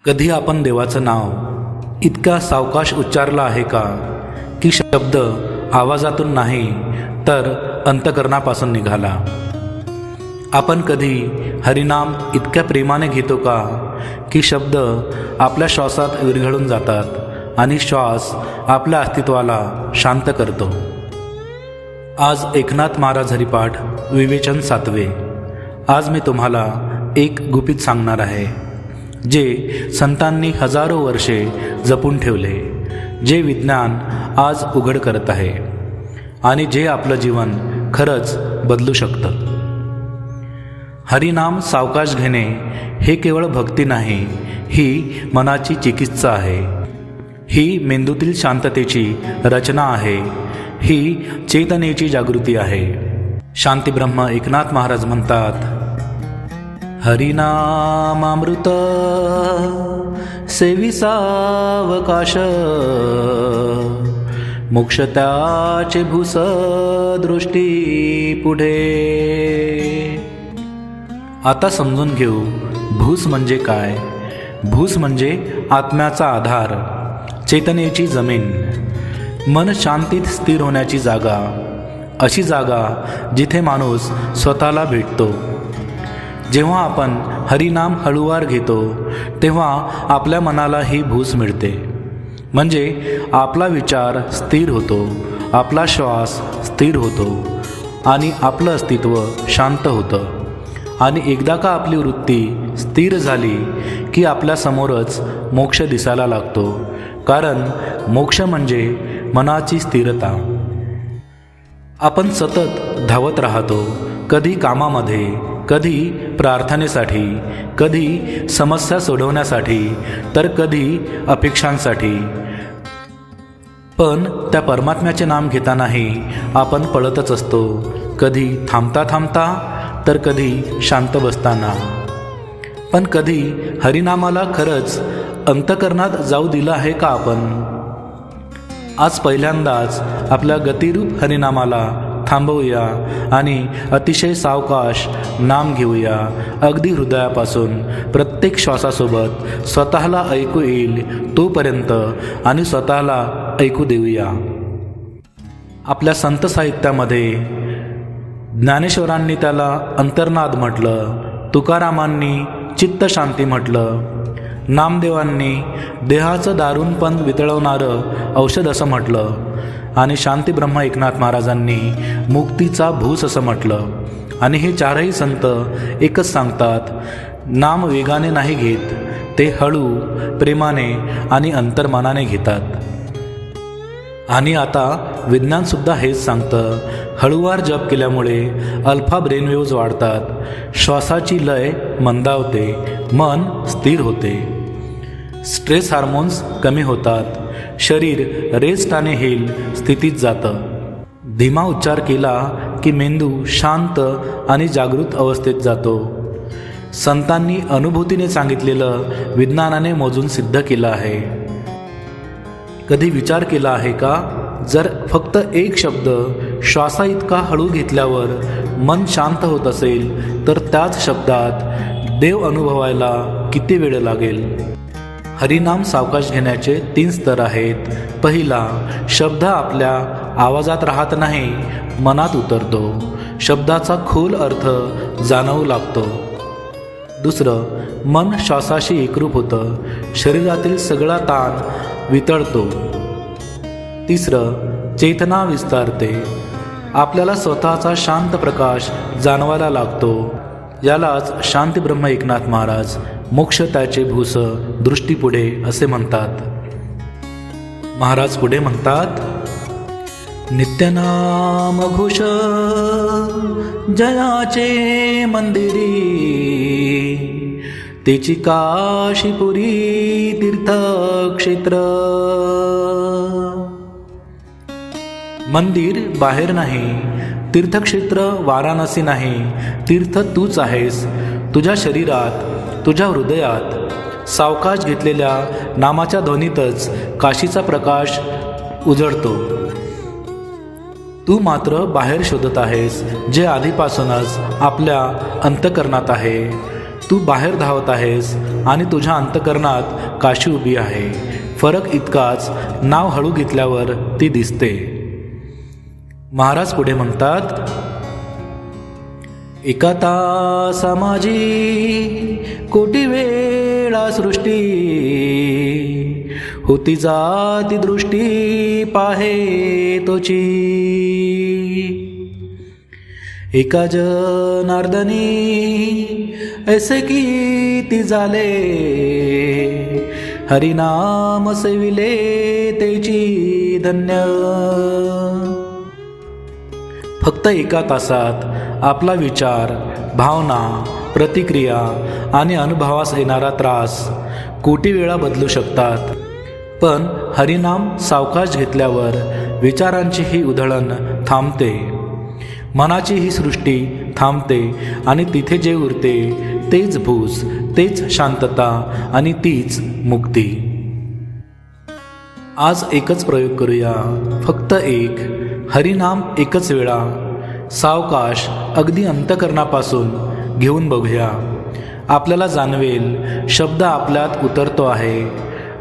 कधी आपण देवाचं नाव इतका सावकाश उच्चारलं आहे का की शब्द आवाजातून नाही तर अंतकरणापासून निघाला? आपण कधी हरिनाम इतक्या प्रेमाने घेतो का की शब्द आपल्या श्वासात विरघळून जातात आणि श्वास आपल्या अस्तित्वाला शांत करतो? आज एकनाथ महाराज हरिपाठ विवेचन 7. आज मी तुम्हाला एक गुपित सांगणार आहे, जे संतांनी हजारो वर्षे जपून ठेवले, जे विज्ञान आज उघड करत आहे आणि जे आपलं जीवन खरंच बदलू शकतं. हरिनाम सावकाश घेणे हे केवळ भक्ती नाही, ही मनाची चिकित्सा आहे. ही मेंदूतील शांततेची रचना आहे. ही चेतनेची जागृती आहे. शांतीब्रह्म एकनाथ महाराज म्हणतात, हरिनामामृत सेवी सावकाश, मोक्ष त्याचे भूस दृष्टी पुढे. आता समजून घेऊ, भूस म्हणजे काय? भूस म्हणजे आत्म्याचा आधार, चेतनेची जमीन, मन शांतीत स्थिर होण्याची जागा, अशी जागा जिथे माणूस स्वतःला भेटतो. जेव्हा आपण हरिनाम हळूवार घेतो तेव्हा आपल्या मनाला ही भूस मिळते. म्हणजे आपला विचार स्थिर होतो, आपला श्वास स्थिर होतो आणि आपलं अस्तित्व शांत होतं. आणि एकदा का आपली वृत्ती स्थिर झाली की आपल्यासमोरच मोक्ष दिसायला लागतो. कारण मोक्ष म्हणजे मनाची स्थिरता. आपण सतत धावत राहतो, कधी कामामध्ये, कधी प्रार्थनेसाठी, कधी समस्या सोडवण्यासाठी, तर कधी अपेक्षांसाठी. पण त्या परमात्म्याचे नाम घेतानाही आपण पळतच असतो, कधी थांबता थांबता, तर कधी शांत बसताना. पण कधी हरिनामाला खरंच अंतकरणात जाऊ दिलं आहे का आपण? आज पहिल्यांदाच आपल्या गतिरूप हरिनामाला थांबवूया आणि अतिशय सावकाश नाम घेऊया. अगदी हृदयापासून प्रत्येक श्वासासोबत स्वतःला ऐकू येईल तोपर्यंत आणि स्वतःला ऐकू देऊया. आपल्या संत साहित्यामध्ये ज्ञानेश्वरांनी त्याला अंतर्नाद म्हटलं, तुकारामांनी चित्तशांती म्हटलं, नामदेवांनी देहाचं दारूणपण वितळवणारं औषध असं म्हटलं आणि शांतीब्रह्म एकनाथ महाराजांनी मुक्तीचा भूस असं म्हटलं. आणि हे चारही संत एकच सांगतात, नाम वेगाने नाही घेत, ते हळू, प्रेमाने आणि अंतर्मनाने घेतात. आणि आता विज्ञानसुद्धा हेच सांगतं, हळूवार जप केल्यामुळे अल्फा ब्रेनवेव्ज वाढतात, श्वासाची लय मंदावते, मन स्थिर होते, स्ट्रेस हार्मोन्स कमी होतात, शरीर रेस्ट आणि हील स्थितीत जातं. धीमा उच्चार केला की मेंदू शांत आणि जागृत अवस्थेत जातो. संतांनी अनुभूतीने सांगितलेलं विज्ञानाने मोजून सिद्ध केलं आहे. कधी विचार केला आहे का, जर फक्त एक शब्द श्वासा इतका हळू घेतल्यावर मन शांत होत असेल तर त्याच शब्दात देव अनुभवायला किती वेळ लागेल? हरिनाम सावकाश घेण्याचे 3 स्तर आहेत. पहिला, शब्द आपल्या आवाजात राहत नाही, मनात उतरतो, शब्दाचा खोल अर्थ जाणवू लागतो. दुसरं, मन श्वासाशी एकरूप होतं, शरीरातील सगळा ताण वितळतो. तिसरं, चेतना विस्तारते, आपल्याला स्वतःचा शांत प्रकाश जाणवायला लागतो. यालाच शांतीब्रह्म एकनाथ महाराज मोक्ष त्याचे भूस दृष्टी पुढे असे म्हणतात. महाराज पुढे म्हणतात, नित्यनाम घोष जयाचे मंदिरी, तेची काशीपुरी तीर्थक्षेत्र. मंदिर बाहेर नाही, तीर्थक्षेत्र वाराणसी नाही, तीर्थ तूच आहेस, तुझ्या शरीरात, तुझ्या हृदयात. सावकाश घेतलेल्या नामाच्या ध्वनीतच काशीचा प्रकाश उजळतो. तू मात्र बाहेर शोधत आहेस, जे आधीपासूनच आपल्या अंतकरणात आहे. तू बाहेर धावत आहेस आणि तुझ्या अंतकरणात काशी उभी आहे. फरक इतकाच, नाव हळू घेतल्यावर ती दिसते. महाराज पुढे म्हणतात, एका तासा माझी कोटी वेळा सृष्टी, होती जाती दृष्टी पाहे तोची. एका जनार्दनी ऐसे कीती झाले, हरिनाम सेविले तेची धन्य. फक्त एका तासात आपला विचार, भावना, प्रतिक्रिया आणि अनुभवास येणारा त्रास कोटी वेळा बदलू शकतात. पण हरिनाम सावकाश घेतल्यावर विचारांची ही उधळण थांबते, मनाची ही सृष्टी थांबते आणि तिथे जे उरते तेच भूस, तेच शांतता आणि तीच मुक्ती. आज एकच प्रयोग करूया, फक्त एक. हरिनाम एकच वेळा, सावकाश, अगदी अंतकरणापासून घेऊन बघूया. आपल्याला जाणवेल शब्द आपल्यात उतरतो आहे,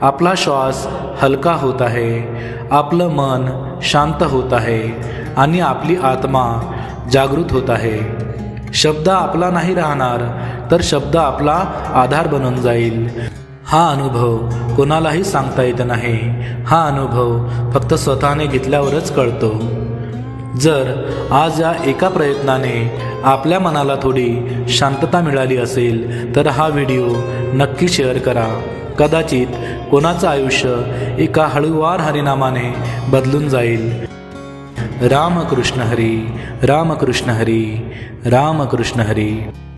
आपला श्वास हलका होत आहे, आपलं मन शांत होत आहे आणि आपली आत्मा जागृत होत आहे. शब्द आपला नाही राहणार, तर शब्द आपला आधार बनून जाईल. हा अनुभव कोणालाही सांगता येत नाही. हा अनुभव फक्त स्वतःने घेतल्यावरच कळतो. जर आज या एका प्रयत्नाने आपल्या मनाला थोडी शांतता मिळाली असेल तर हा व्हिडिओ नक्की शेअर करा. कदाचित कोणाचं आयुष्य एका हळूवार हरिनामाने बदलून जाईल. रामकृष्ण हरी, रामकृष्ण हरी, रामकृष्ण हरी.